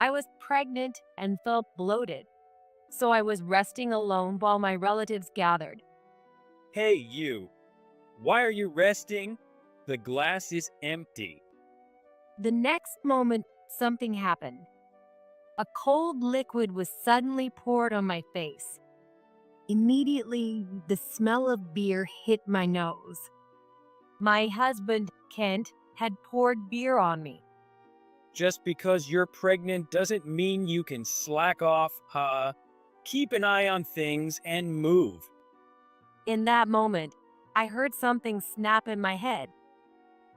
I was pregnant and felt bloated, so I was resting alone while my relatives gathered. Hey, you. Why are you resting? The glass is empty. The next moment, something happened. A cold liquid was suddenly poured on my face. Immediately, the smell of beer hit my nose. My husband, Kent, had poured beer on me. Just because you're pregnant doesn't mean you can slack off, huh? Keep an eye on things and move. In that moment, I heard something snap in my head.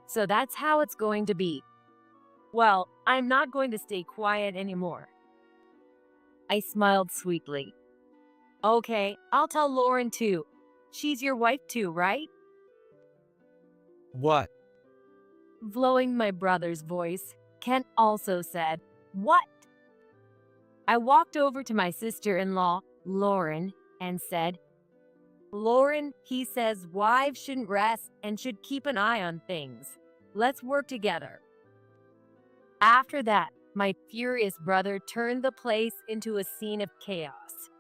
So that's how it's going to be. Well, I'm not going to stay quiet anymore. I smiled sweetly. Okay, I'll tell Lauren too. She's your wife too, right? What? Blowing my brother's voice, Kent also said, "What?" I walked over to my sister-in-law, Lauren, and said, "Lauren, he says wives shouldn't rest and should keep an eye on things. Let's work together." After that, my furious brother turned the place into a scene of chaos.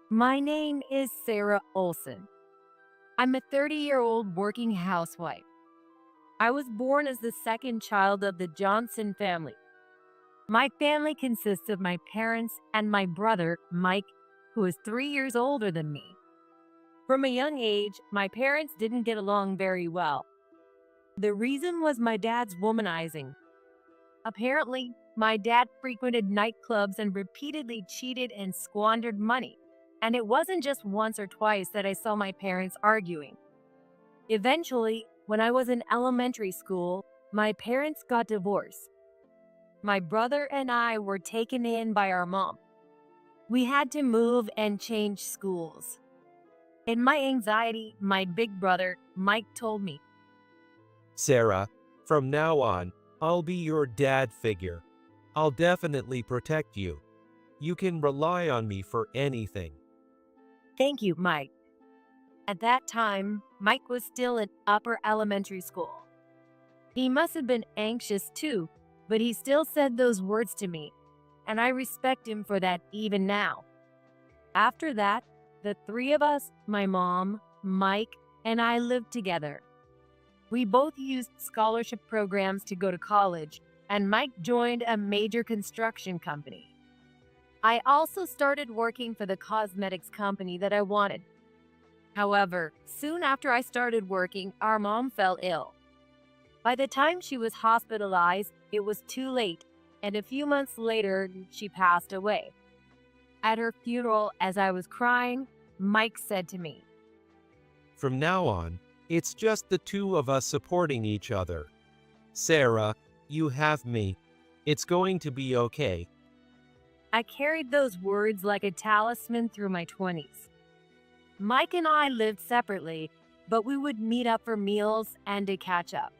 My name is Sarah Olson. I'm a 30-year-old working housewife. I was born as the second child of the Johnson family. My family consists of my parents and my brother, Mike, who is 3 years older than me. From a young age, my parents didn't get along very well. The reason was my dad's womanizing. Apparently, my dad frequented nightclubs and repeatedly cheated and squandered money. And it wasn't just once or twice that I saw my parents arguing. Eventually, when I was in elementary school, my parents got divorced. My brother and I were taken in by our mom. We had to move and change schools. In my anxiety, my big brother, Mike, told me, Sarah, from now on, I'll be your dad figure. I'll definitely protect you. You can rely on me for anything. "Thank you, Mike." At that time, Mike was still in upper elementary school. He must have been anxious too, but he still said those words to me, and I respect him for that even now. After that, the three of us, my mom, Mike, and I lived together. We both used scholarship programs to go to college, and Mike joined a major construction company. I also started working for the cosmetics company that I wanted. However, soon after I started working, our mom fell ill. By the time she was hospitalized, it was too late, and a few months later, she passed away. At her funeral, as I was crying, Mike said to me, From now on, it's just the two of us supporting each other. Sarah, you have me. It's going to be okay. I carried those words like a talisman through my 20s. Mike and I lived separately, but we would meet up for meals and to catch up.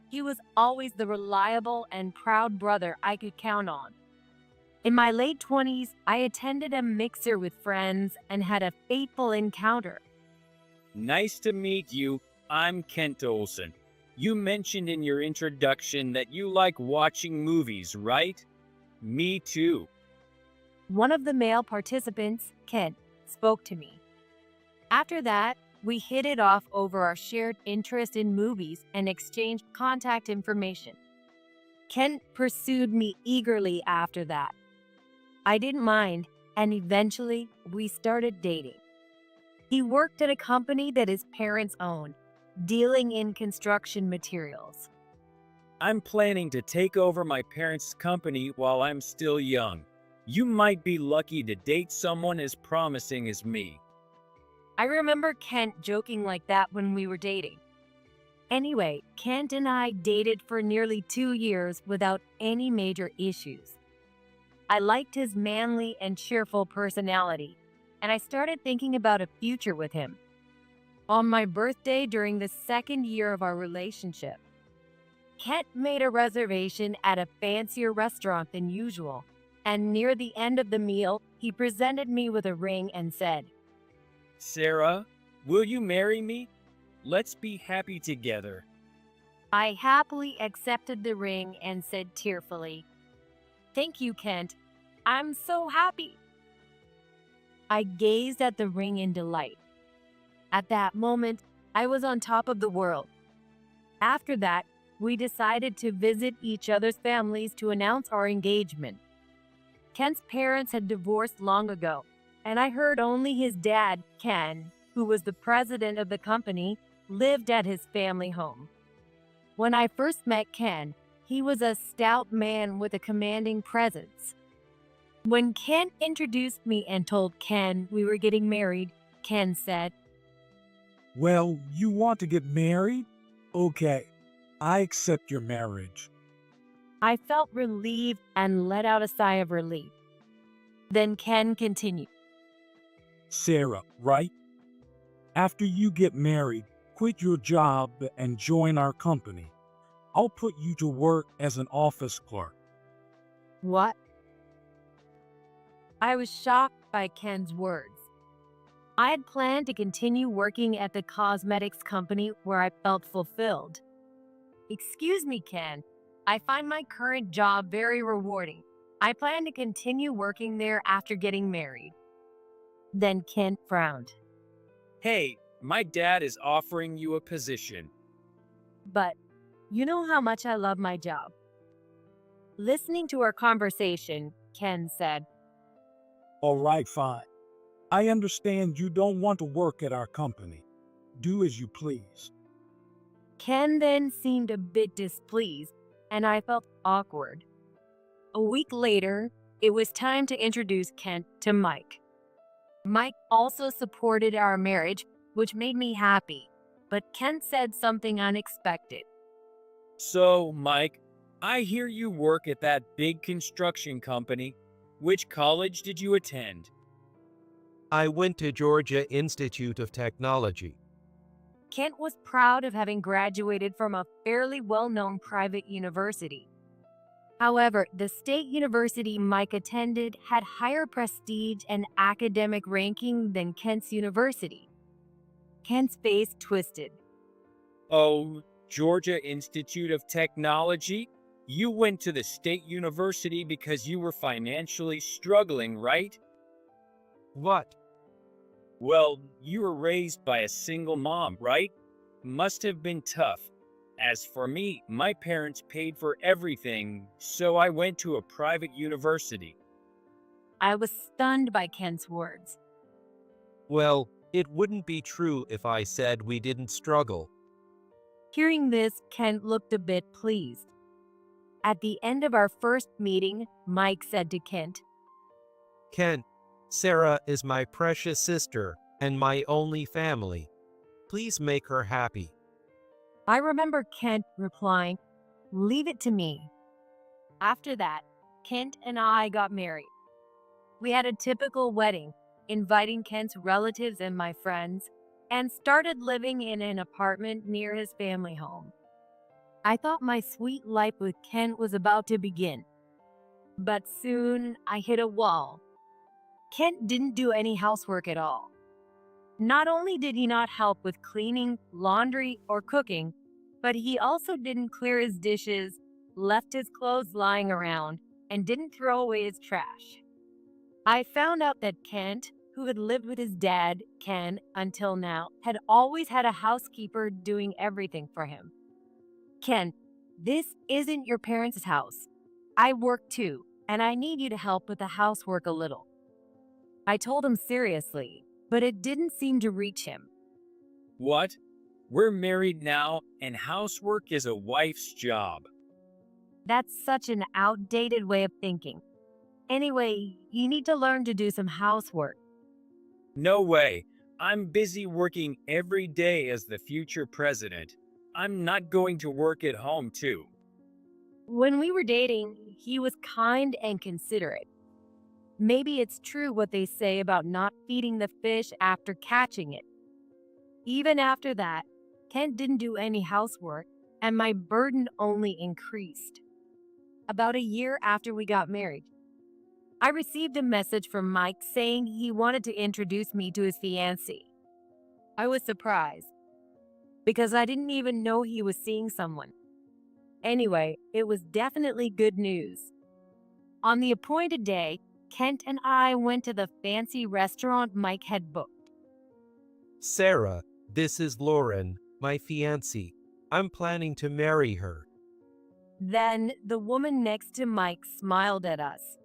He was always the reliable and proud brother I could count on. In my late 20s, I attended a mixer with friends and had a fateful encounter. Nice to meet you. I'm Kent Olson. You mentioned in your introduction that you like watching movies, right? Me too. One of the male participants, Kent, spoke to me. After that, we hit it off over our shared interest in movies and exchanged contact information. Kent pursued me eagerly after that. I didn't mind, and eventually we started dating. He worked at a company that his parents owned, dealing in construction materials. I'm planning to take over my parents' company while I'm still young. You might be lucky to date someone as promising as me. I remember Kent joking like that when we were dating. Anyway, Kent and I dated for nearly 2 years without any major issues. I liked his manly and cheerful personality, and I started thinking about a future with him. On my birthday during the second year of our relationship, Kent made a reservation at a fancier restaurant than usual, and near the end of the meal, he presented me with a ring and said, Sarah, will you marry me? Let's be happy together. I happily accepted the ring and said tearfully, Thank you, Kent. I'm so happy. I gazed at the ring in delight. At that moment, I was on top of the world. After that, we decided to visit each other's families to announce our engagement. Kent's parents had divorced long ago, and I heard only his dad, Ken, who was the president of the company, lived at his family home. When I first met Ken, he was a stout man with a commanding presence. When Ken introduced me and told Ken we were getting married, Ken said, Well, you want to get married? Okay, I accept your marriage. I felt relieved and let out a sigh of relief. Then Ken continued, Sarah, right? After you get married, quit your job and join our company. I'll put you to work as an office clerk. What? I was shocked by Ken's words. I had planned to continue working at the cosmetics company where I felt fulfilled. Excuse me, Ken. I find my current job very rewarding. I plan to continue working there after getting married. Then Ken frowned. Hey, my dad is offering you a position. But you know how much I love my job. Listening to our conversation, Ken said, All right, fine. I understand you don't want to work at our company. Do as you please. Ken then seemed a bit displeased, and I felt awkward. A week later, it was time to introduce Kent to Mike. Mike also supported our marriage, which made me happy, but Kent said something unexpected. So, Mike, I hear you work at that big construction company. Which college did you attend? I went to Georgia Institute of Technology. Kent was proud of having graduated from a fairly well-known private university. However, the state university Mike attended had higher prestige and academic ranking than Kent's university. Kent's face twisted. Oh, Georgia Institute of Technology? You went to the state university because you were financially struggling, right? What? Well, you were raised by a single mom, right? Must have been tough. As for me, my parents paid for everything, so I went to a private university. I was stunned by Kent's words. Well, it wouldn't be true if I said we didn't struggle. Hearing this, Kent looked a bit pleased. At the end of our first meeting, Mike said to Kent, Kent, Sarah is my precious sister and my only family. Please make her happy. I remember Kent replying, "Leave it to me." After that, Kent and I got married. We had a typical wedding, inviting Kent's relatives and my friends, and started living in an apartment near his family home. I thought my sweet life with Kent was about to begin. But soon I hit a wall. Kent didn't do any housework at all. Not only did he not help with cleaning, laundry, or cooking, but he also didn't clear his dishes, left his clothes lying around, and didn't throw away his trash. I found out that Kent, who had lived with his dad, Ken, until now, had always had a housekeeper doing everything for him. Ken, this isn't your parents' house. I work too, and I need you to help with the housework a little. I told him seriously, but it didn't seem to reach him. What? We're married now, and housework is a wife's job. That's such an outdated way of thinking. Anyway, you need to learn to do some housework. No way. I'm busy working every day as the future president. I'm not going to work at home, too. When we were dating, he was kind and considerate. Maybe it's true what they say about not feeding the fish after catching it. Even after that, Kent didn't do any housework, and my burden only increased. About a year after we got married, I received a message from Mike saying he wanted to introduce me to his fiancée. I was surprised, because I didn't even know he was seeing someone. Anyway, it was definitely good news. On the appointed day, Kent and I went to the fancy restaurant Mike had booked. Sarah, this is Lauren, my fiancée. I'm planning to marry her. Then the woman next to Mike smiled at us.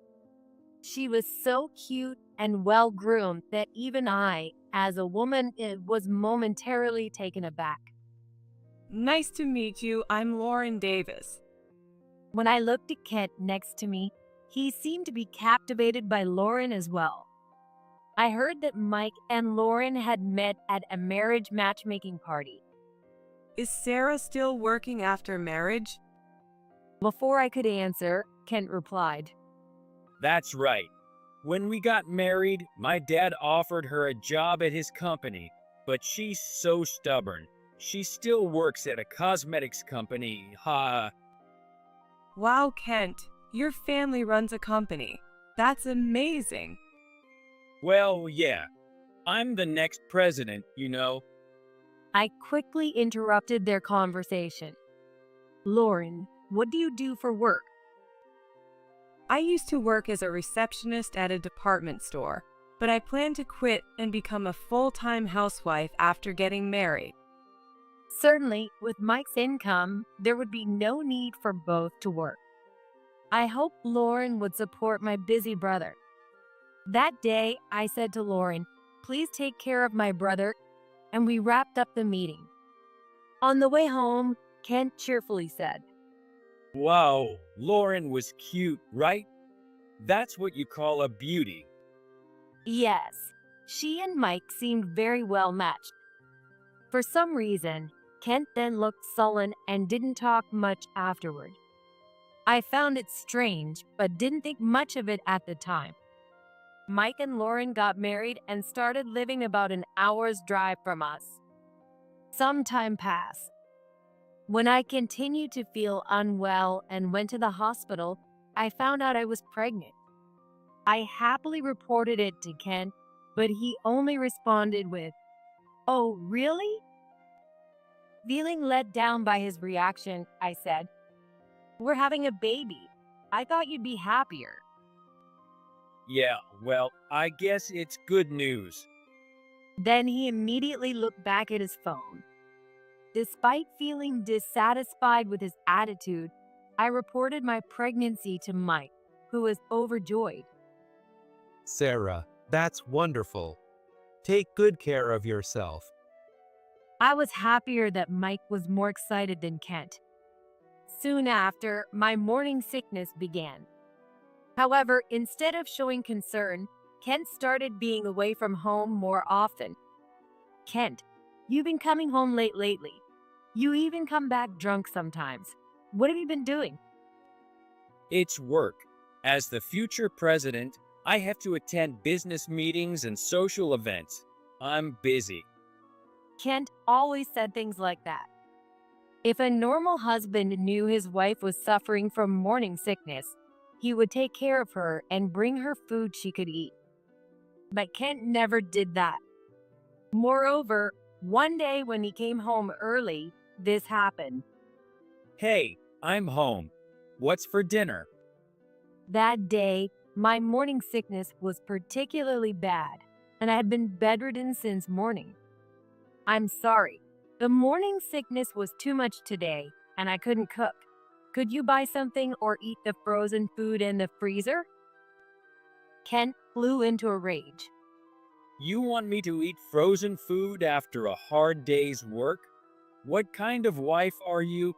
She was so cute and well groomed that even I, as a woman, was momentarily taken aback. Nice to meet you. I'm Lauren Davis. When I looked at Kent next to me, he seemed to be captivated by Lauren as well. I heard that Mike and Lauren had met at a marriage matchmaking party. Is Sarah still working after marriage? Before I could answer, Kent replied, That's right. When we got married, my dad offered her a job at his company, but she's so stubborn. She still works at a cosmetics company. Wow, Kent, your family runs a company. That's amazing. Well, yeah. I'm the next president, you know. I quickly interrupted their conversation. Lauren, what do you do for work? I used to work as a receptionist at a department store, but I plan to quit and become a full-time housewife after getting married. Certainly, with Mike's income, there would be no need for both to work. I hoped Lauren would support my busy brother. That day, I said to Lauren, please take care of my brother, and we wrapped up the meeting. On the way home, Kent cheerfully said, Wow, Lauren was cute, right? That's what you call a beauty. yes, she and Mike seemed very well matched. For some reason, Kent then looked sullen and didn't talk much afterward. I found it strange, but didn't think much of it at the time. Mike and Lauren got married and started living about an hour's drive from us. Some time passed. When I continued to feel unwell and went to the hospital, I found out I was pregnant. I happily reported it to Kent, but he only responded with, "Oh, really?" Feeling let down by his reaction, I said, "We're having a baby. I thought you'd be happier." Yeah, well, I guess it's good news. Then he immediately looked back at his phone. Despite feeling dissatisfied with his attitude, I reported my pregnancy to Mike, who was overjoyed. Sarah, that's wonderful. Take good care of yourself. I was happier that Mike was more excited than Kent. Soon after, my morning sickness began. However, instead of showing concern, Kent started being away from home more often. Kent, you've been coming home late lately. You even come back drunk sometimes. What have you been doing? It's work. As the future president, I have to attend business meetings and social events. I'm busy. Kent always said things like that. If a normal husband knew his wife was suffering from morning sickness, he would take care of her and bring her food she could eat. But Kent never did that. Moreover, one day when he came home early, this happened. Hey, I'm home. What's for dinner? That day, my morning sickness was particularly bad, and I had been bedridden since morning. I'm sorry. The morning sickness was too much today, and I couldn't cook. Could you buy something or eat the frozen food in the freezer? Kent flew into a rage. You want me to eat frozen food after a hard day's work? What kind of wife are you?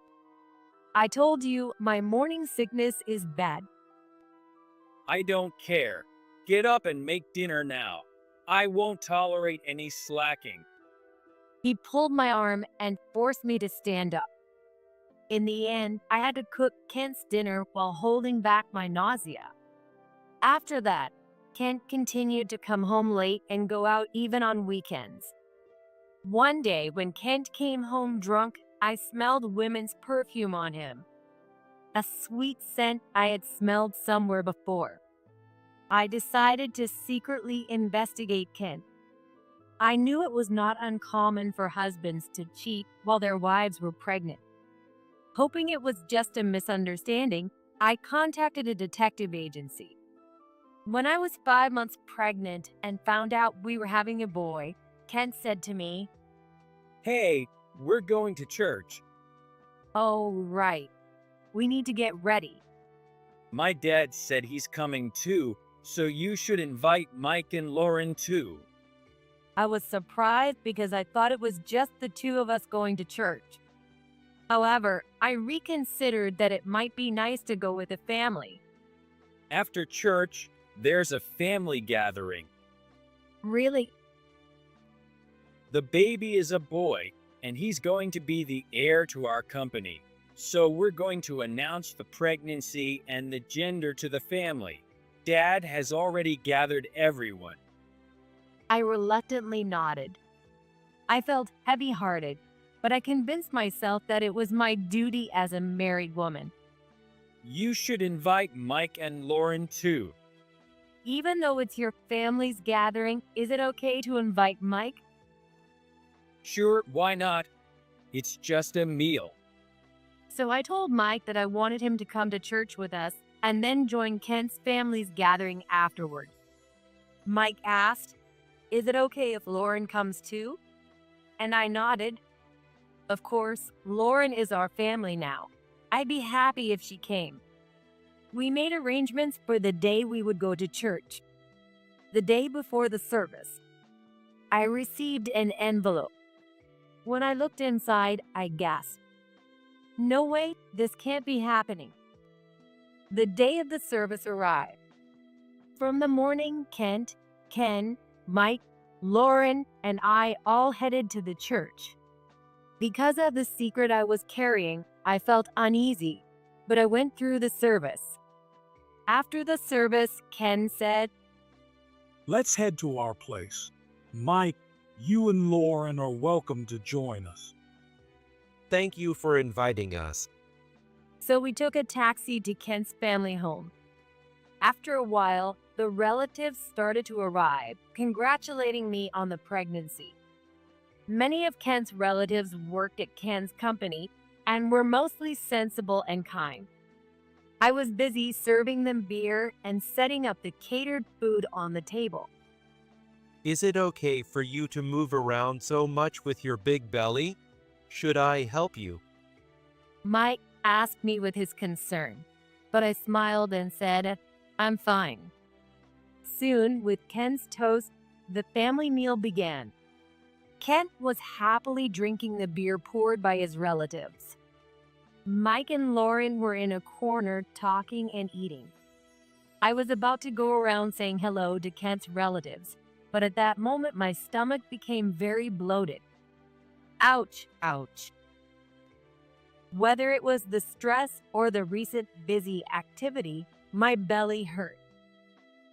I told you my morning sickness is bad. I don't care. Get up and make dinner now. I won't tolerate any slacking. He pulled my arm and forced me to stand up. In the end, I had to cook Kent's dinner while holding back my nausea. After that, Kent continued to come home late and go out even on weekends. One day, when Kent came home drunk, I smelled women's perfume on him. A sweet scent I had smelled somewhere before. I decided to secretly investigate Kent. I knew it was not uncommon for husbands to cheat while their wives were pregnant. Hoping it was just a misunderstanding, I contacted a detective agency. When I was 5 months pregnant and found out we were having a boy, Kent said to me, Hey, we're going to church. "Oh, right. We need to get ready." My dad said he's coming too, so you should invite Mike and Lauren too. I was surprised because I thought it was just the two of us going to church. However, I reconsidered that it might be nice to go with a family. After church, there's a family gathering. Really? The baby is a boy, and he's going to be the heir to our company. So we're going to announce the pregnancy and the gender to the family. Dad has already gathered everyone. I reluctantly nodded. I felt heavy-hearted, but I convinced myself that it was my duty as a married woman. You should invite Mike and Lauren too. Even though it's your family's gathering, is it okay to invite Mike? Sure, why not? It's just a meal. So I told Mike that I wanted him to come to church with us and then join Kent's family's gathering afterward. Mike asked, "Is it okay if Lauren comes too?" And I nodded. Of course, Lauren is our family now. I'd be happy if she came. We made arrangements for the day we would go to church. The day before the service, I received an envelope. When I looked inside, I gasped. No way, this can't be happening. The day of the service arrived. From the morning, Kent, Ken, Mike, Lauren, and I all headed to the church. Because of the secret I was carrying, I felt uneasy, but I went through the service. After the service, Ken said, Let's head to our place. Mike, you and Lauren are welcome to join us. Thank you for inviting us. So we took a taxi to Kent's family home. After a while, the relatives started to arrive, congratulating me on the pregnancy. Many of Kent's relatives worked at Ken's company and were mostly sensible and kind. I was busy serving them beer and setting up the catered food on the table. Is it okay for you to move around so much with your big belly? Should I help you? Mike asked me with his concern, but I smiled and said, "I'm fine." Soon, with Ken's toast, the family meal began. Kent was happily drinking the beer poured by his relatives. Mike and Lauren were in a corner talking and eating. I was about to go around saying hello to Kent's relatives, but at that moment my stomach became very bloated. Ouch, ouch. Whether it was the stress or the recent busy activity, my belly hurt.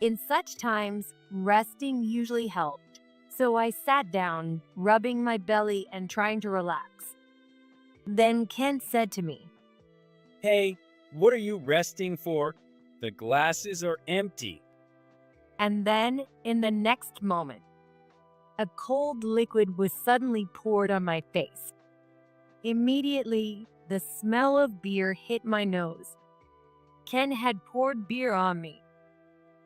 In such times, resting usually helped, so I sat down, rubbing my belly and trying to relax. Then Kent said to me, Hey, what are you resting for? The glasses are empty. and then, in the next moment, a cold liquid was suddenly poured on my face. Immediately, the smell of beer hit my nose. Ken had poured beer on me.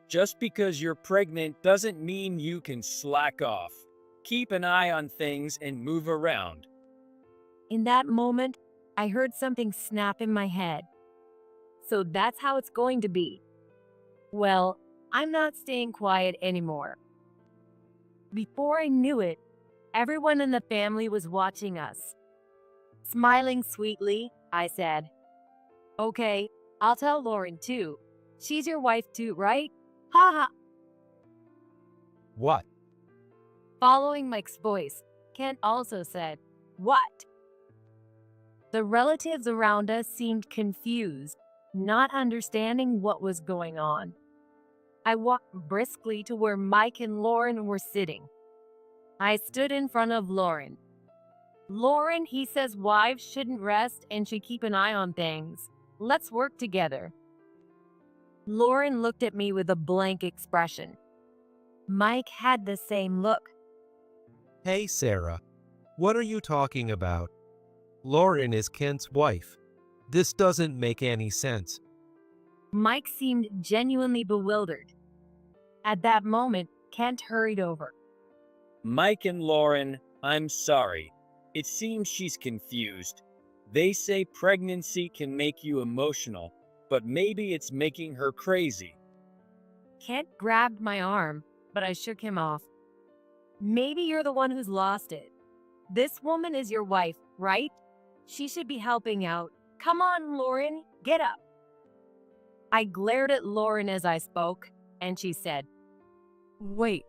Just because you're pregnant doesn't mean you can slack off. Keep an eye on things and move around. In that moment, I heard something snap in my head. So that's how it's going to be. Well, I'm not staying quiet anymore. Before I knew it, everyone in the family was watching us. Smiling sweetly, I said, "Okay, I'll tell Lauren too. She's your wife too, right? Ha ha." What? Following Mike's voice, Kent also said, "What?" The relatives around us seemed confused, not understanding what was going on. I walked briskly to where Mike and Lauren were sitting. I stood in front of Lauren. "Lauren, he says wives shouldn't rest and should keep an eye on things. Let's work together." Lauren looked at me with a blank expression. Mike had the same look. Hey, Sarah. What are you talking about? Lauren is Kent's wife. This doesn't make any sense. Mike seemed genuinely bewildered. At that moment, Kent hurried over. Mike and Lauren, I'm sorry. It seems she's confused. They say pregnancy can make you emotional, but maybe it's making her crazy. Kent grabbed my arm, but I shook him off. Maybe you're the one who's lost it. This woman is your wife, right? She should be helping out. Come on, Lauren, get up. I glared at Lauren as I spoke, and she said, Wait,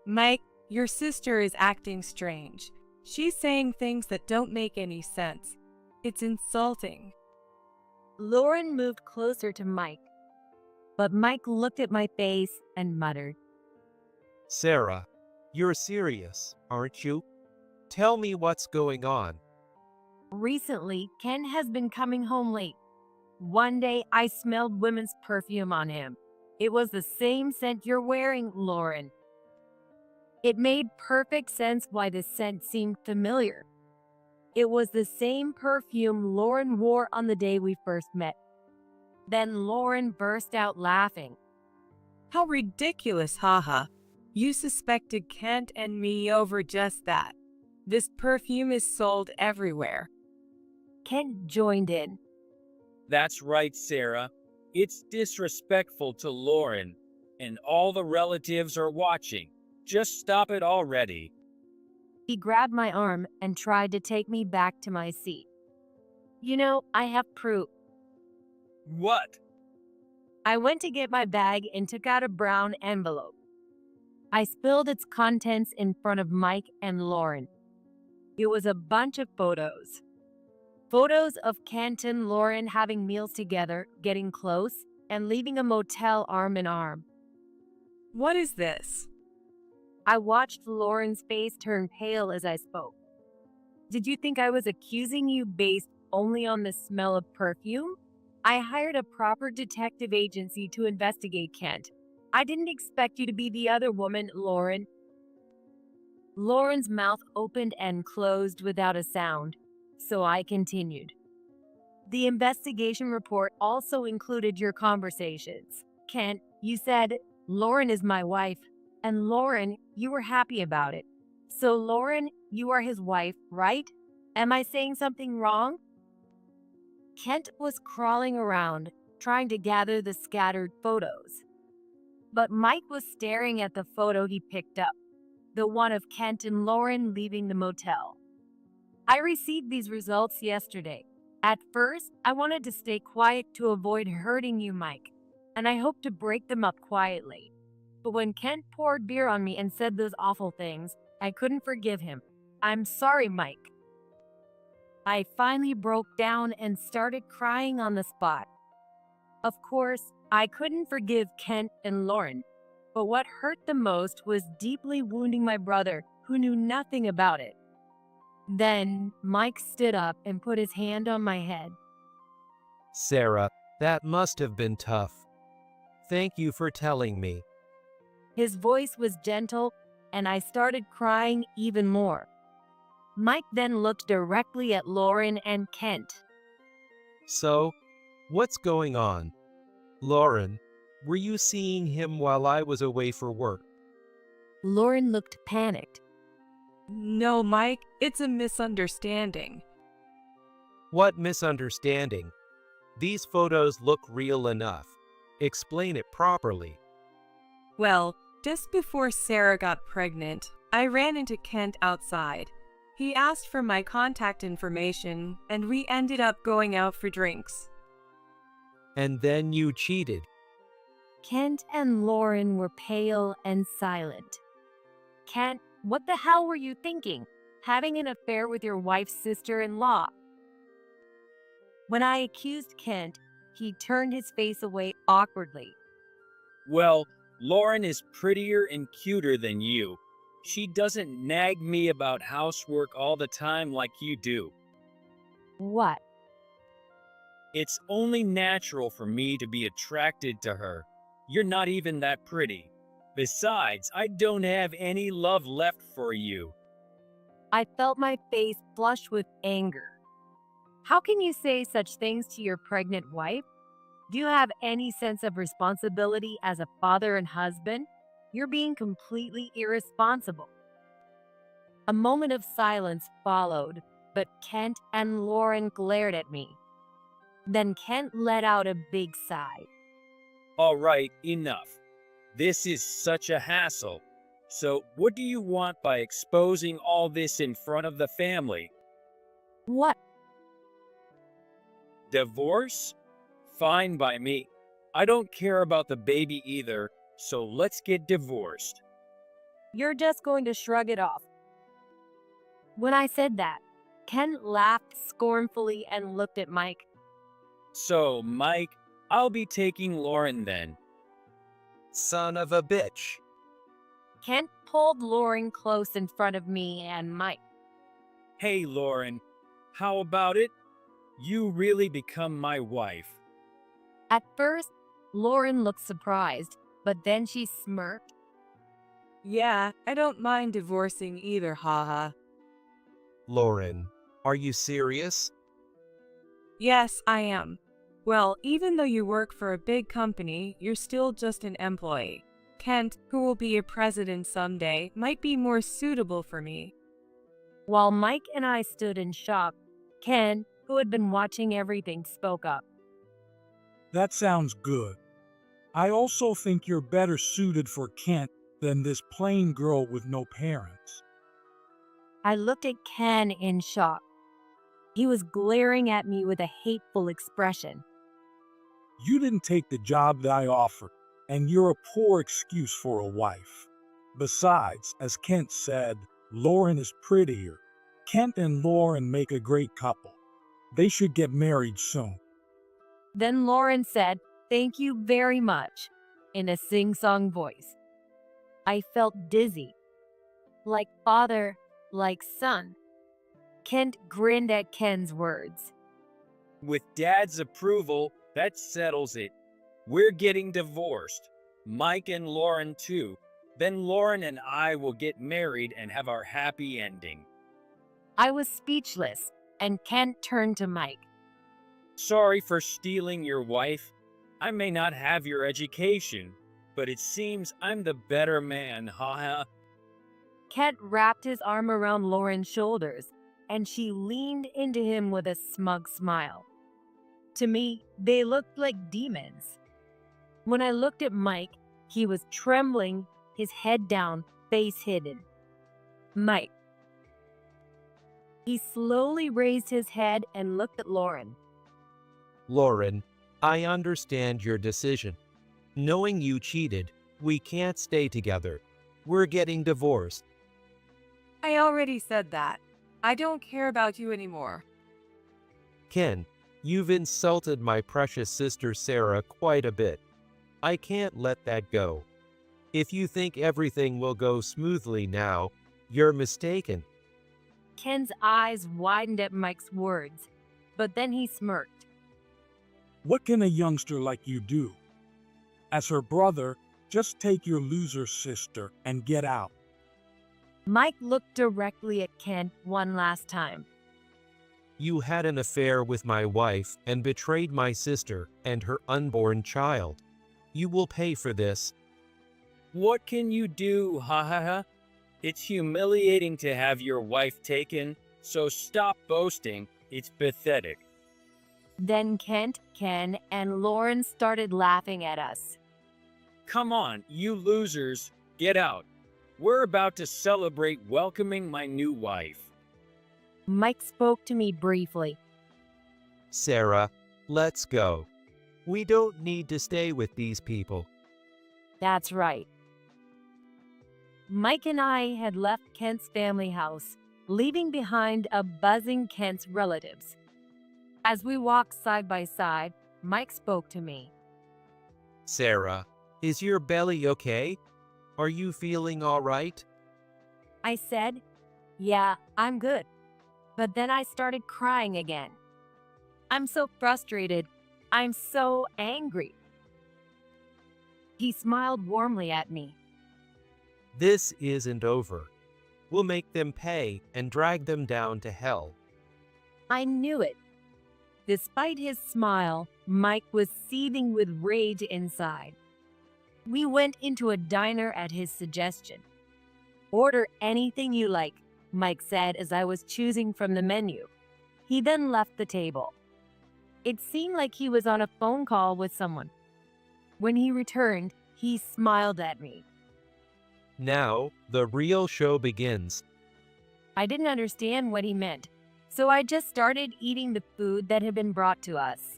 Mike, your sister is acting strange. She's saying things that don't make any sense. It's insulting. Lauren moved closer to Mike, but Mike looked at my face and muttered, Sarah, you're serious, aren't you? Tell me what's going on. Recently, Ken has been coming home late. One day, I smelled women's perfume on him. It was the same scent you're wearing, Lauren. It made perfect sense why the scent seemed familiar. It was the same perfume Lauren wore on the day we first met. Then Lauren burst out laughing. How ridiculous, haha. You suspected Kent and me over just that. This perfume is sold everywhere. Kent joined in. That's right, Sarah. It's disrespectful to Lauren, and all the relatives are watching. Just stop it already. He grabbed my arm and tried to take me back to my seat. You know, I have proof. What? I went to get my bag and took out a brown envelope. I spilled its contents in front of Mike and Lauren. It was a bunch of photos. Photos of Kent and Lauren having meals together, getting close, and leaving a motel arm in arm. What is this? I watched Lauren's face turn pale as I spoke. Did you think I was accusing you based only on the smell of perfume? I hired a proper detective agency to investigate Kent. I didn't expect you to be the other woman, Lauren. Lauren's mouth opened and closed without a sound, so I continued. The investigation report also included your conversations. Kent, you said, Lauren is my wife, and Lauren, you were happy about it. So Lauren, you are his wife, right? Am I saying something wrong? Kent was crawling around, trying to gather the scattered photos. But Mike was staring at the photo he picked up, the one of Kent and Lauren leaving the motel. I received these results yesterday. At first, I wanted to stay quiet to avoid hurting you, Mike, and I hoped to break them up quietly. But when Kent poured beer on me and said those awful things, I couldn't forgive him. I'm sorry, Mike. I finally broke down and started crying on the spot. Of course, I couldn't forgive Kent and Lauren, but what hurt the most was deeply wounding my brother, who knew nothing about it. Then Mike stood up and put his hand on my head. Sarah, that must have been tough. Thank you for telling me. His voice was gentle, and I started crying even more. Mike then looked directly at Lauren and Kent. So, what's going on? Lauren, were you seeing him while I was away for work? Lauren looked panicked. No, Mike, it's a misunderstanding. What misunderstanding? These photos look real enough. Explain it properly. Well, just before Sarah got pregnant, I ran into Kent outside. He asked for my contact information, and we ended up going out for drinks. And then you cheated. Kent and Lauren were pale and silent. Kent, what the hell were you thinking? Having an affair with your wife's sister-in-law? When I accused Kent, he turned his face away awkwardly. Well, Lauren is prettier and cuter than you. She doesn't nag me about housework all the time like you do. What? It's only natural for me to be attracted to her. You're not even that pretty. Besides, I don't have any love left for you. I felt my face flush with anger. How can you say such things to your pregnant wife? Do you have any sense of responsibility as a father and husband? You're being completely irresponsible. A moment of silence followed, but Kent and Lauren glared at me. Then Kent let out a big sigh. All right, enough. This is such a hassle. So, what do you want by exposing all this in front of the family? What? Divorce? Fine by me. I don't care about the baby either, so let's get divorced. You're just going to shrug it off. When I said that, Kent laughed scornfully and looked at Mike. So, Mike, I'll be taking Lauren then. Son of a bitch. Kent pulled Lauren close in front of me and Mike. Hey, Lauren, how about it? You really become my wife. At first, Lauren looked surprised, but then she smirked. Yeah, I don't mind divorcing either, haha. Lauren, are you serious? Yes, I am. Well, even though you work for a big company, you're still just an employee. Kent, who will be a president someday, might be more suitable for me. While Mike and I stood in shock, Ken, who had been watching everything, spoke up. That sounds good. I also think you're better suited for Kent than this plain girl with no parents. I looked at Ken in shock. He was glaring at me with a hateful expression. You didn't take the job that I offered, and you're a poor excuse for a wife. Besides, as Kent said, Lauren is prettier. Kent and Lauren make a great couple. They should get married soon. Then Lauren said, "Thank you very much," in a sing-song voice. I felt dizzy. Like father, like son. Kent grinned at Ken's words. With Dad's approval, that settles it. We're getting divorced. Mike and Lauren too. Then Lauren and I will get married and have our happy ending. I was speechless, and Kent turned to Mike. Sorry for stealing your wife. I may not have your education, but it seems I'm the better man, haha. Kent wrapped his arm around Lauren's shoulders, and she leaned into him with a smug smile. To me, they looked like demons. When I looked at Mike, he was trembling, his head down, face hidden. Mike. He slowly raised his head and looked at Lauren. Lauren, I understand your decision. Knowing you cheated, we can't stay together. We're getting divorced. I already said that. I don't care about you anymore. Ken, you've insulted my precious sister Sarah quite a bit. I can't let that go. If you think everything will go smoothly now, you're mistaken. Ken's eyes widened at Mike's words, but then he smirked. What can a youngster like you do? As her brother, just take your loser sister and get out. Mike looked directly at Ken one last time. You had an affair with my wife and betrayed my sister and her unborn child. You will pay for this. What can you do, ha ha ha? It's humiliating to have your wife taken, so stop boasting. It's pathetic. Then Kent, Ken, and Lauren started laughing at us. Come on, you losers, get out. We're about to celebrate welcoming my new wife. Mike spoke to me briefly. Sarah, let's go. We don't need to stay with these people. That's right. Mike and I had left Kent's family house, leaving behind a buzzing Kent's relatives. As we walked side by side, Mike spoke to me. Sarah, is your belly okay? Are you feeling all right? I said, "Yeah, I'm good." But then I started crying again. I'm so frustrated. I'm so angry. He smiled warmly at me. This isn't over. We'll make them pay and drag them down to hell. I knew it. Despite his smile, Mike was seething with rage inside. We went into a diner at his suggestion. "Order anything you like," Mike said as I was choosing from the menu. He then left the table. It seemed like he was on a phone call with someone. When he returned, he smiled at me. Now, the real show begins. I didn't understand what he meant, so I just started eating the food that had been brought to us.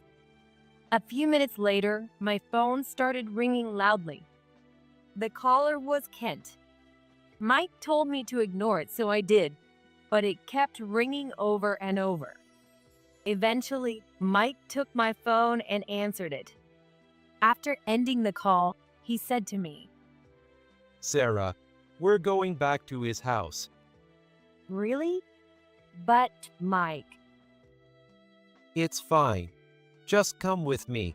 A few minutes later, my phone started ringing loudly. The caller was Kent. Mike told me to ignore it, so I did, but it kept ringing over and over. Eventually, Mike took my phone and answered it. After ending the call, he said to me, Sarah, we're going back to his house. "Really? But, Mike." It's fine. Just come with me.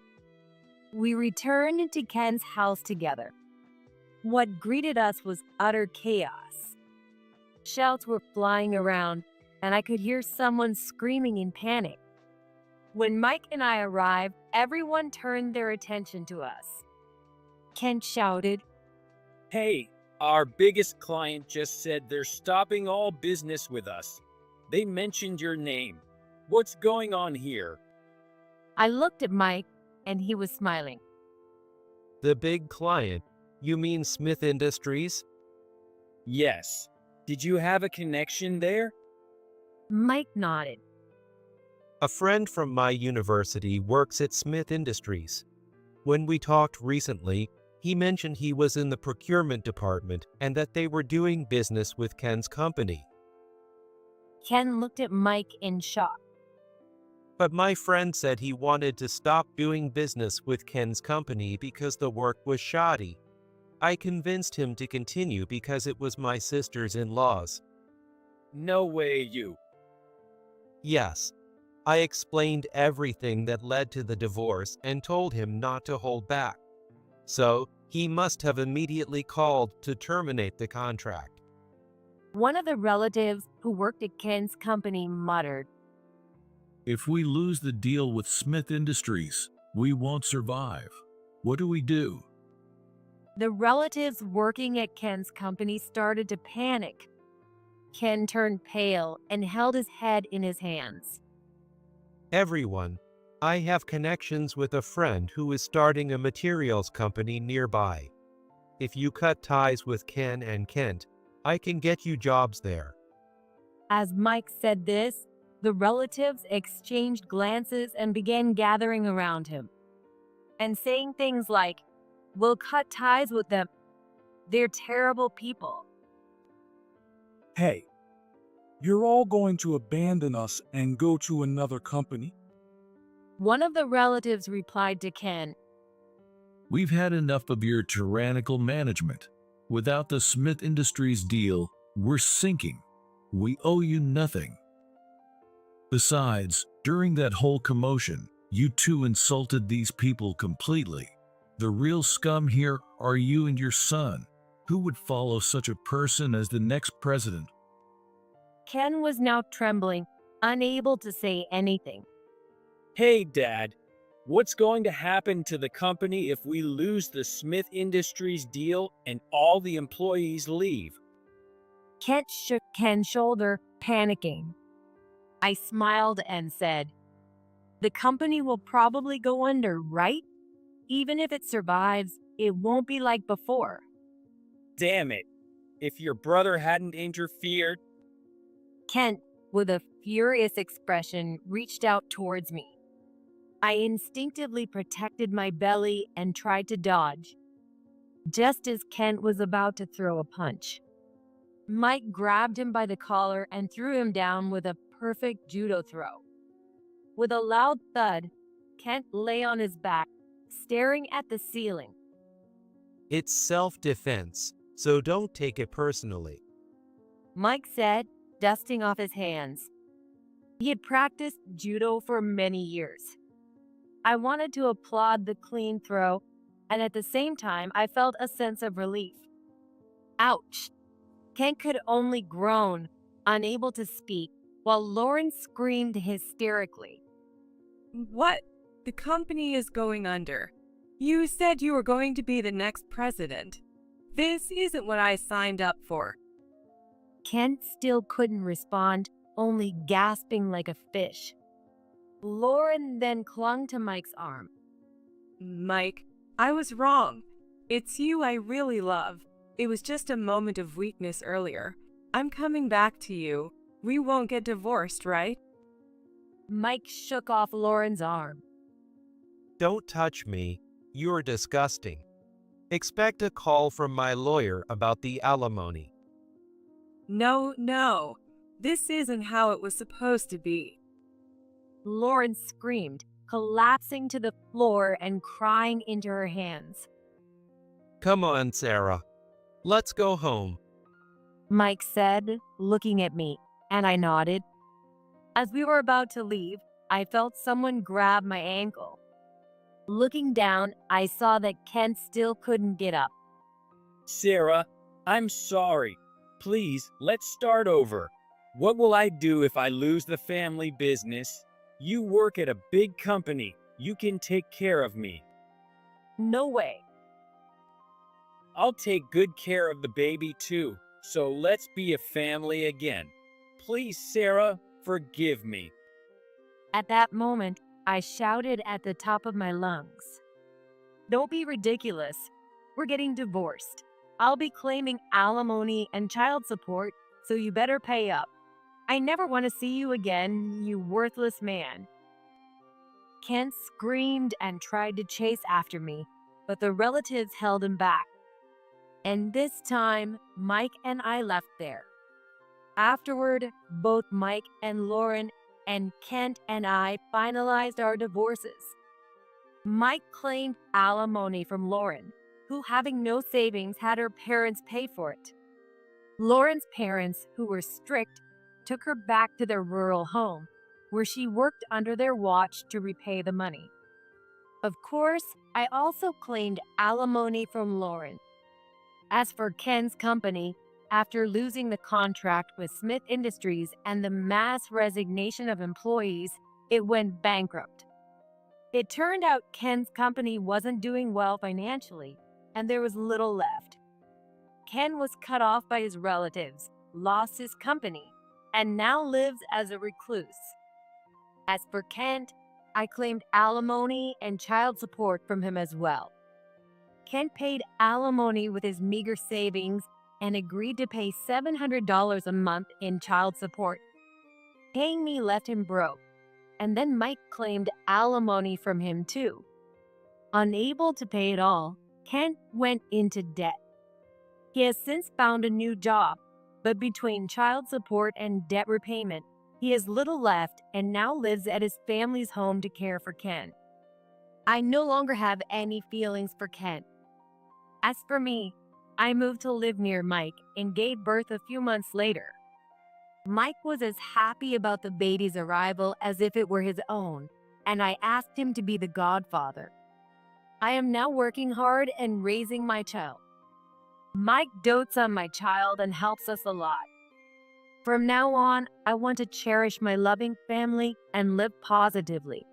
We returned to Ken's house together. What greeted us was utter chaos. Shouts were flying around, and I could hear someone screaming in panic. When Mike and I arrived, everyone turned their attention to us. Kent shouted, Hey, our biggest client just said they're stopping all business with us. They mentioned your name. What's going on here? I looked at Mike, and he was smiling. The big client? You mean Smith Industries? Yes. Did you have a connection there? Mike nodded. A friend from my university works at Smith Industries. When we talked recently, he mentioned he was in the procurement department and that they were doing business with Ken's company. Ken looked at Mike in shock. But my friend said he wanted to stop doing business with Ken's company because the work was shoddy. I convinced him to continue because it was my sister's-in-law's. No way, you. Yes. I explained everything that led to the divorce and told him not to hold back. So, he must have immediately called to terminate the contract. One of the relatives who worked at Ken's company muttered, If we lose the deal with Smith Industries, we won't survive. What do we do? The relatives working at Ken's company started to panic. Ken turned pale and held his head in his hands. Everyone, I have connections with a friend who is starting a materials company nearby. If you cut ties with Ken and Kent, I can get you jobs there. As Mike said this, the relatives exchanged glances and began gathering around him and saying things like, "We'll cut ties with them. They're terrible people." Hey, you're all going to abandon us and go to another company? One of the relatives replied to Ken, We've had enough of your tyrannical management. Without the Smith Industries deal, we're sinking. We owe you nothing. Besides, during that whole commotion, you two insulted these people completely. The real scum here are you and your son. Who would follow such a person as the next president? Ken was now trembling, unable to say anything. Hey, Dad. What's going to happen to the company if we lose the Smith Industries deal and all the employees leave? Kent shook Ken's shoulder, panicking. I smiled and said, "The company will probably go under, right? Even if it survives, it won't be like before." Damn it. If your brother hadn't interfered. Kent, with a furious expression, reached out towards me. I instinctively protected my belly and tried to dodge, just as Kent was about to throw a punch. Mike grabbed him by the collar and threw him down with a perfect judo throw. With a loud thud, Kent lay on his back, staring at the ceiling. It's self-defense, so don't take it personally. Mike said, dusting off his hands. He had practiced judo for many years. I wanted to applaud the clean throw, and at the same time, I felt a sense of relief. Ouch! Kent could only groan, unable to speak, while Lauren screamed hysterically. What? The company is going under. You said you were going to be the next president. This isn't what I signed up for. Kent still couldn't respond, only gasping like a fish. Lauren then clung to Mike's arm. Mike, I was wrong. It's you I really love. It was just a moment of weakness earlier. I'm coming back to you. We won't get divorced, right? Mike shook off Lauren's arm. Don't touch me. You're disgusting. Expect a call from my lawyer about the alimony. No. This isn't how it was supposed to be. Lauren screamed, collapsing to the floor and crying into her hands. Come on, Sarah. Let's go home. Mike said, looking at me, and I nodded. As we were about to leave, I felt someone grab my ankle. Looking down, I saw that Kent still couldn't get up. Sarah, I'm sorry. Please, let's start over. What will I do if I lose the family business? You work at a big company. You can take care of me. No way. I'll take good care of the baby too. So let's be a family again. Please, Sarah, forgive me. At that moment, I shouted at the top of my lungs. Don't be ridiculous. We're getting divorced. I'll be claiming alimony and child support, so you better pay up. I never want to see you again, you worthless man. Kent screamed and tried to chase after me, but the relatives held him back. And this time, Mike and I left there. Afterward, both Mike and Lauren and Kent and I finalized our divorces. Mike claimed alimony from Lauren, who, having no savings, had her parents pay for it. Lauren's parents, who were strict, took her back to their rural home, where she worked under their watch to repay the money. Of course, I also claimed alimony from Lauren. As for Ken's company, after losing the contract with Smith Industries and the mass resignation of employees, it went bankrupt. It turned out Ken's company wasn't doing well financially, and there was little left. Ken was cut off by his relatives, lost his company, and now lives as a recluse. As for Kent, I claimed alimony and child support from him as well. Kent paid alimony with his meager savings and agreed to pay $700 a month in child support. Paying me left him broke, and then Mike claimed alimony from him too. Unable to pay it all, Kent went into debt. He has since found a new job, but between child support and debt repayment, he has little left and now lives at his family's home to care for Ken. I no longer have any feelings for Kent. As for me, I moved to live near Mike and gave birth a few months later. Mike was as happy about the baby's arrival as if it were his own, and I asked him to be the godfather. I am now working hard and raising my child. Mike dotes on my child and helps us a lot. From now on, I want to cherish my loving family and live positively.